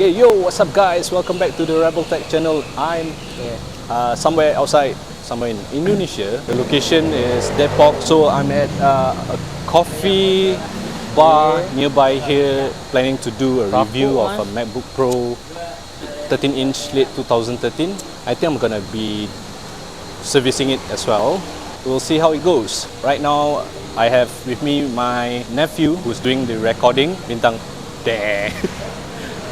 Okay, yo, what's up guys? Welcome back to the Rebel Tech channel. I'm somewhere outside, somewhere in Indonesia. The location is Depok, so I'm at a coffee bar nearby here, planning to do a review of a MacBook Pro 13-inch late 2013. I think I'm gonna be servicing it as well. We'll see how it goes. Right now, I have with me my nephew who's doing the recording. Bintang deh.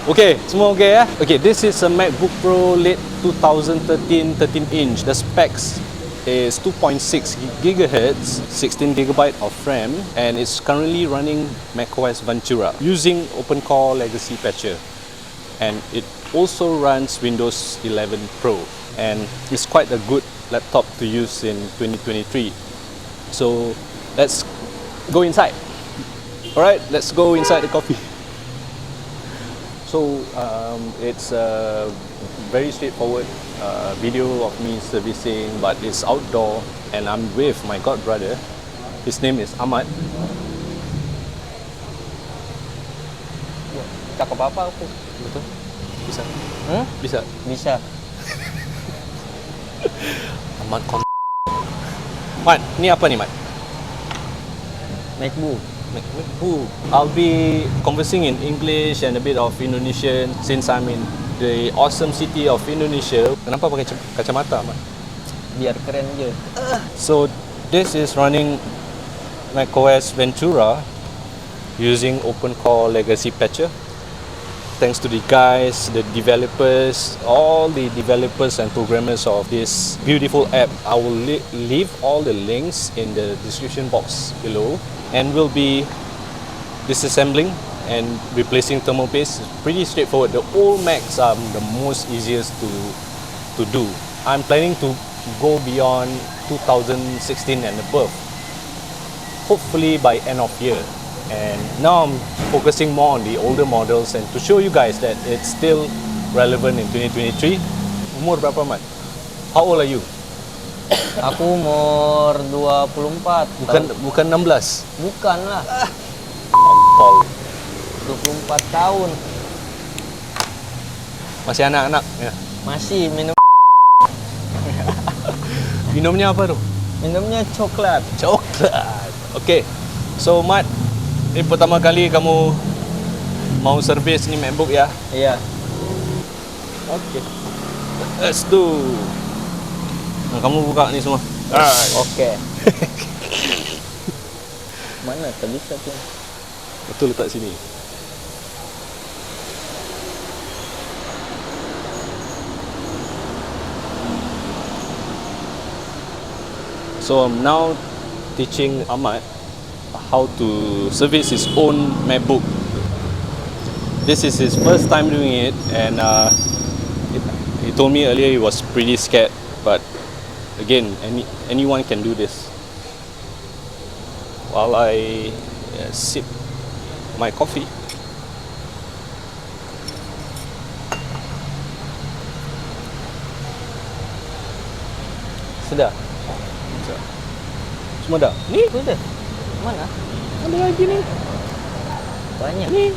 Okay, semua okay ya? Okay, this is a MacBook Pro late 2013 13-inch. The specs is 2.6 GHz, 16 GB of RAM, and it's currently running macOS Ventura using OpenCore Legacy Patcher. And it also runs Windows 11 Pro, and it's quite a good laptop to use in 2023. So let's go inside. Alright, let's go inside the coffee. So it's a very straightforward video of me servicing, but it's outdoor, and I'm with my god brother. His name is Ahmad. Cakap apa aku? Betul? Bisa? Bisa? Bisa. Ahmad Mat, ni apa ni Mat? MacBook. MacBook. I'll be conversing in English and a bit of Indonesian since I'm in the awesome city of Indonesia. Kenapa pakai kacamata, Mat? Biar keren je. So this is running macOS Ventura using OpenCore Legacy Patcher. Thanks to the guys, the developers, all the developers and programmers of this beautiful app. I will leave all the links in the description box below, and we'll be disassembling and replacing thermal paste. It's pretty straightforward. The old Macs are the most easiest to do. I'm planning to go beyond 2016 and above, hopefully by end of year. And now I'm focusing more on the older models, and to show you guys that it's still relevant in 2023. Umur berapa, Mat? How old are you? Aku umur 24. Bukan 16. Bukan lah. Kontol. 24 tahun. Masih anak-anak ya. Masih minum. Minumnya apa tu? Minumnya coklat. Coklat. Okay. So Mat, ini pertama kali kamu mau servis ni MacBook ya? Iya. Okay. Let's do. Nah, kamu buka ni semua. Oke. Mana tak bisa tuh? Betul letak sini. So I'm now teaching Ahmad how to service his own MacBook. This is his first time doing it, and he told me earlier he was pretty scared, but again, anyone can do this. While I sip my coffee. Sudah. Semua dah? Ni? Sudah. Mana? Ada lagi ni. Banyak. Ni.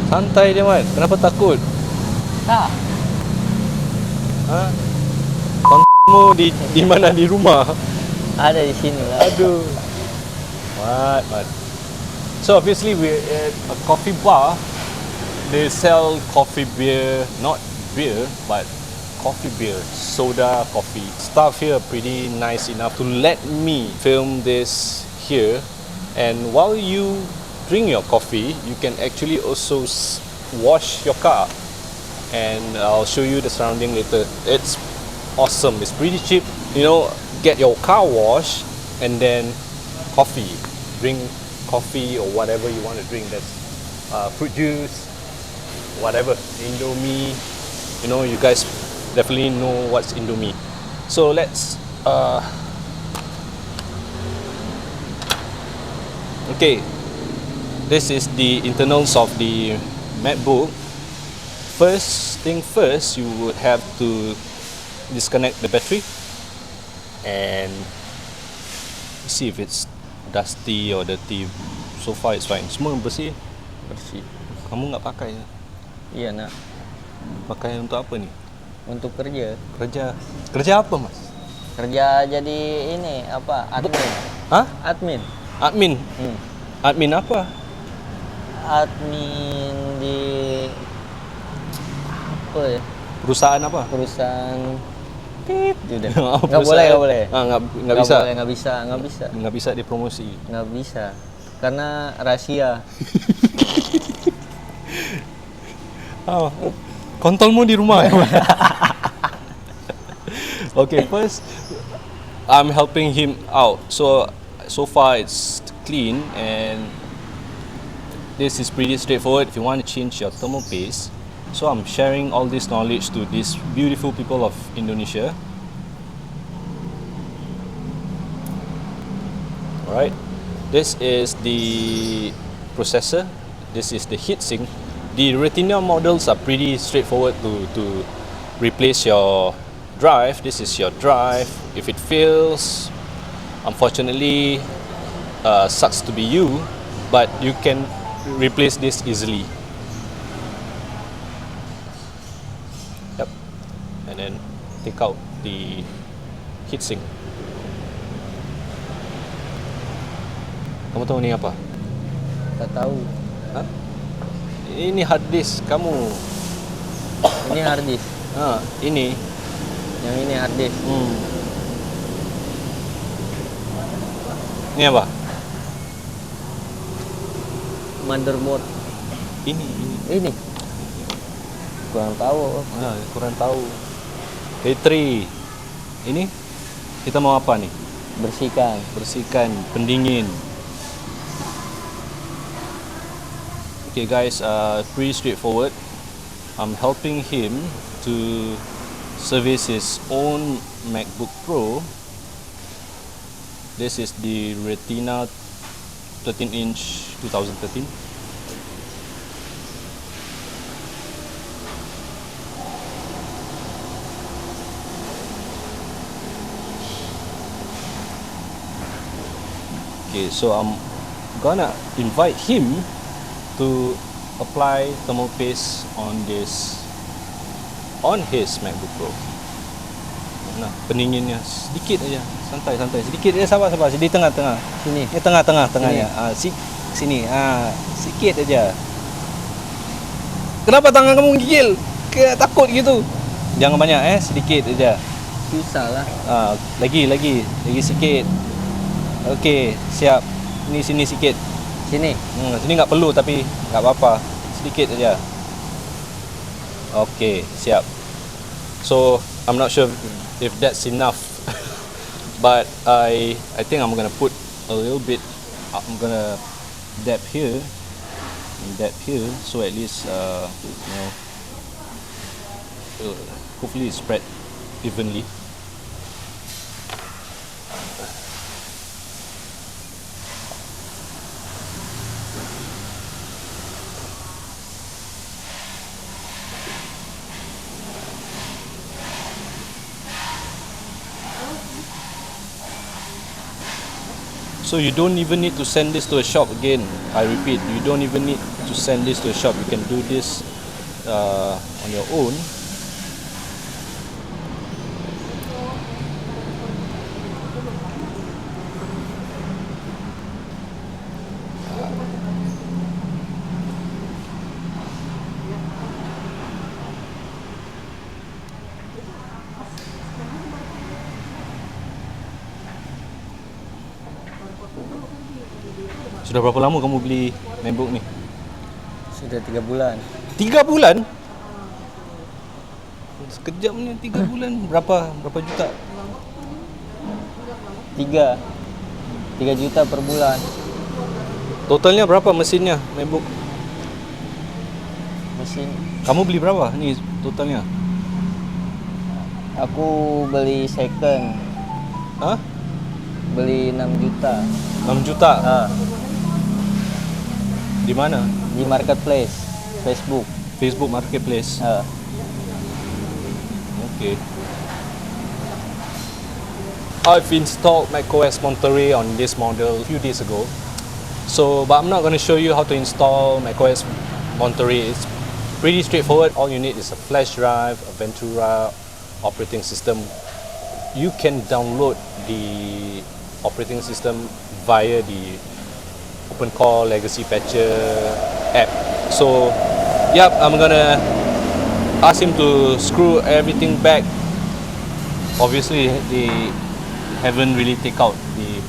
Santai dia, Mat. Kenapa takut? Tak. Ha? Kontamu di mana, di rumah? Ada di sini lah. Aduh. Mat. So obviously we're at a coffee bar. They sell coffee beer, not beer, but coffee beer, soda coffee. Staff here are pretty nice enough to let me film this here. And while you drink your coffee, you can actually also wash your car. And I'll show you the surrounding later. It's awesome. It's pretty cheap. You know, get your car washed and then coffee. Drink coffee or whatever you want to drink. That's fruit juice, whatever, Indomie. You know, you guys definitely know what's Indomie. So let's okay, this is the internals of the MacBook. first thing first, you would have to disconnect the battery and see if it's dusty or dirty. So far it's fine. Semua bersih. Bersih. Kamu nggak pakai? Iya nak. Pakai untuk apa ni? Untuk kerja. Kerja apa mas? Kerja jadi ini apa? Admin. Hah? Admin. Admin? Admin apa? Admin di apa ya? Perusahaan apa? Perusahaan tit gitu. Oh, Nggak boleh, nggak boleh. Nggak bisa. Boleh, nggak bisa. Nggak bisa dipromosi. Nggak bisa. Karena rahasia. Oh, kontolmu di rumah ya? Okay, first I'm helping him out. So far it's clean and this is pretty straightforward. If you want to change your thermal paste, so I'm sharing all this knowledge to these beautiful people of Indonesia. Alright, this is the processor. This is the heatsink. The Retina models are pretty straightforward to replace your drive. This is your drive. If it fails, unfortunately, sucks to be you, but you can replace this easily. Yep. And then take out the heatsink. Kamu tahu ni apa? Tak tahu. Ha? Ini hard disk kamu. Ini hard disk. Ini. Yang ini hard disk. Ini apa? Motherboard. Ini. Kurang tahu. Kurang tahu. T3. Ini kita mau apa nih? Bersihkan pendingin. Okay guys, pretty straightforward. I'm helping him to service his own MacBook Pro. This is the Retina 13-inch 2013. Okay, so I'm gonna invite him to apply thermal paste on his MacBook Pro. Nah, pendinginnya sedikit aja, santai, sedikit aja, sabar, di tengah-tengah. Sini. Ini tengahnya. Sini. Sedikit aja. Kenapa tangan kamu gigil? Kayak takut gitu. Jangan banyak sedikit aja. Susah lah. Lagi sikit. Okey, siap. Ini sini sikit. Sini. Sini nggak perlu tapi nggak apa-apa. Sedikit aja. Okay, siap. So I'm not sure if that's enough, but I think I'm gonna put a little bit. I'm gonna dab here, so at least hopefully it's spread evenly. So you don't even need to send this to a shop again. I repeat, you don't even need to send this to a shop. You can do this on your own. Sudah berapa lama kamu beli MacBook ni? Sudah 3 bulan. 3 bulan? Sekejap ni 3 bulan. Berapa juta? 3 juta per bulan. Totalnya berapa mesinnya MacBook? Mesin. Kamu beli berapa ni totalnya? Aku beli second. Hah? Beli 6 juta. 6 juta? Ah, Di mana? di marketplace Facebook. Facebook Marketplace. Okay. I've installed macOS Monterey on this model a few days ago. So, but I'm not going to show you how to install macOS Monterey. It's pretty straightforward. All you need is a flash drive, a Ventura operating system. You can download the operating system via the OpenCore Legacy Patcher app. So, yep, I'm gonna ask him to screw everything back. Obviously, they haven't really take out the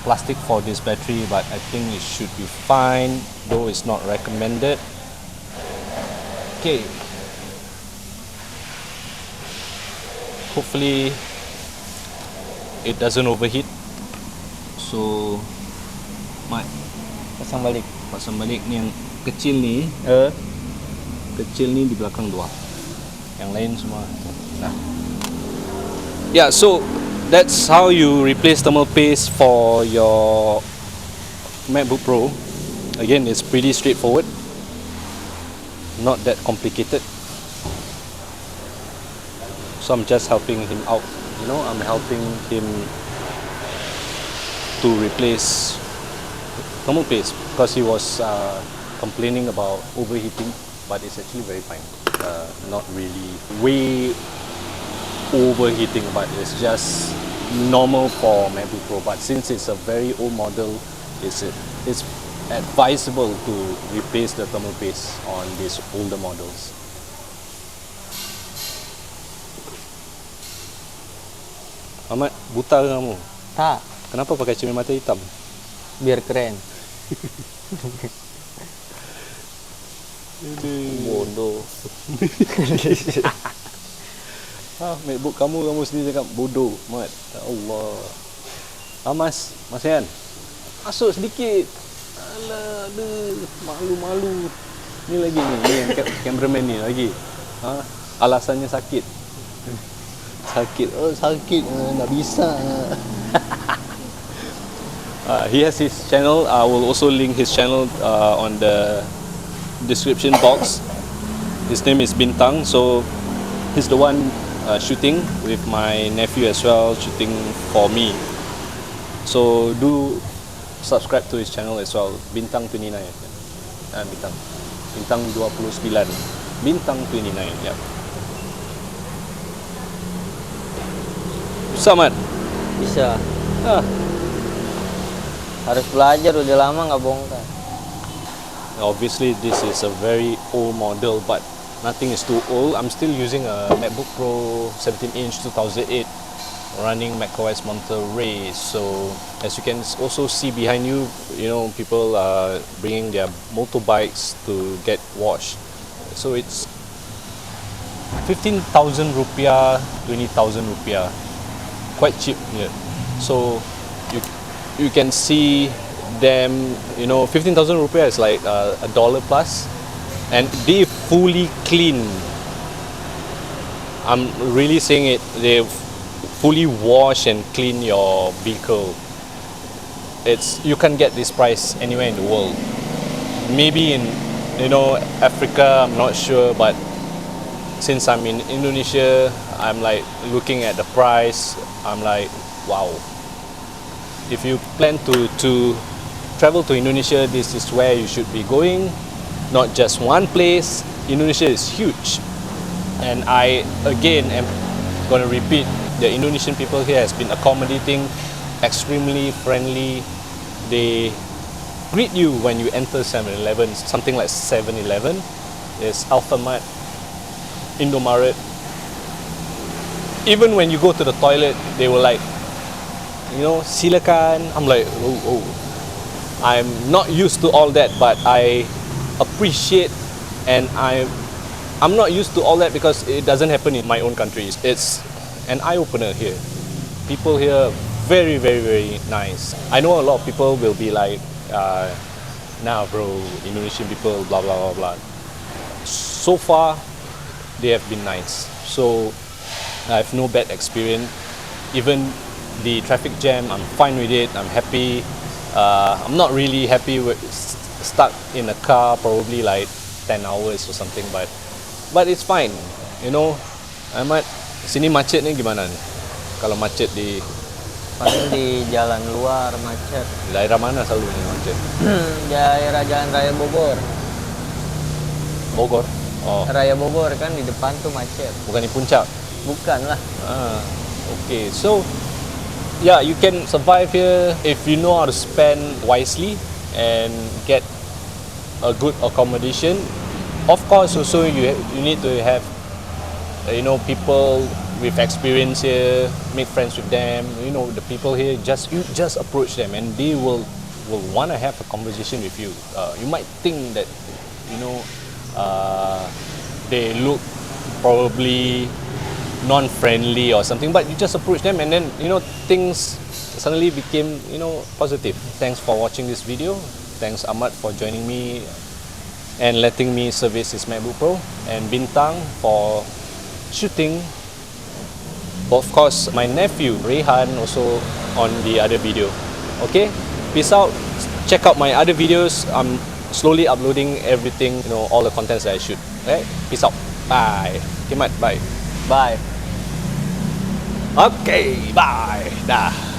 plastic for this battery, but I think it should be fine, though it's not recommended. Okay. Hopefully it doesn't overheat. So, Mat, Pasang balik. pasang balik ni yang kecil ni. Kecil ni di belakang dua. Yang lain semua. Nah. Yeah, so that's how you replace thermal paste for your MacBook Pro. Again, it's pretty straightforward. Not that complicated. So I'm just helping him out. You know, I'm helping him to replace thermal paste because he was complaining about overheating, but it's actually very fine. Not really way overheating, but it's just normal for MacBook Pro. But since it's a very old model, it's advisable to replace the thermal paste on these older models. Ahmad, buta ke kamu? Tak, Kenapa pakai cermin mata hitam? biar keren. Bodoh. MacBook kamu sendiri cakap bodoh, Mat. Ya Allah. Mas Yan. Masuk sedikit. Alah, malu-malu. Ni lagi ni yang cameraman ni lagi. Alasannya sakit. Sakit. Oh, sakit. Tak bisa. He has his channel. I will also link his channel on the description box. His name is Bintang. So he's the one shooting with my nephew as well, shooting for me. So do subscribe to his channel as well. Bintang 29. Bintang 29. Bintang 29. Yeah. Bisa, Mat? Bisa. Harus belajar, udah lama nggak bongkar. Obviously this is a very old model, but nothing is too old. I'm still using a MacBook Pro 17-inch 2008 running macOS Monterey. So as you can also see behind you, you know, people are bringing their motorbikes to get washed. So it's 15,000 rupiah, 20,000 rupiah, quite cheap here. So you can see them, you know, 15,000 rupiah is like $1 plus, and they fully clean. I'm really saying it. They fully wash and clean your vehicle. You can't get this price anywhere in the world. Maybe in, you know, Africa, I'm not sure, but since I'm in Indonesia, I'm like looking at the price. I'm like, wow. If you plan to travel to Indonesia, this is where you should be going. Not just one place. Indonesia is huge, and I again am going to repeat, the Indonesian people here has been accommodating, extremely friendly. They greet you when you enter 7-Eleven, something like 7-Eleven. There's Alfamart, Indomaret. Even when you go to the toilet, they were like, you know, silakan. I'm like, oh. I'm not used to all that, but I appreciate, and I'm not used to all that because it doesn't happen in my own countries. It's an eye-opener here. People here are very, very, very nice. I know a lot of people will be like, nah bro, Indonesian people, blah, blah, blah, blah. So far, they have been nice. So I have no bad experience. Even the traffic jam, I'm fine with it. I'm happy. I'm not really happy with stuck in a car probably like 10 hours or something, but it's fine. You know, Ahmad, sini macet ni gimana nih? Kalau macet di Paling di jalan luar macet. daerah mana selalu ni macet? Daerah Jalan Raya Bogor. Bogor. Oh, Raya Bogor kan di depan tuh macet. bukan di puncak. Bukan lah. Okay, so yeah, you can survive here if you know how to spend wisely and get a good accommodation. Of course, also you need to have people with experience here, make friends with them. You know, the people here, you just approach them and they will want to have a conversation with you. You might think that they look probably non-friendly or something, but you just approach them and then things suddenly became positive. Thanks for watching this video. Thanks Ahmad for joining me and letting me service his MacBook Pro, and Bintang for shooting. Of course, my nephew Rehan also on the other video. Okay, peace out. Check out my other videos. I'm slowly uploading everything, all the contents that I shoot. Okay, peace out. Bye. Okay, Mat, bye. Bye. Okay, bye. Dah.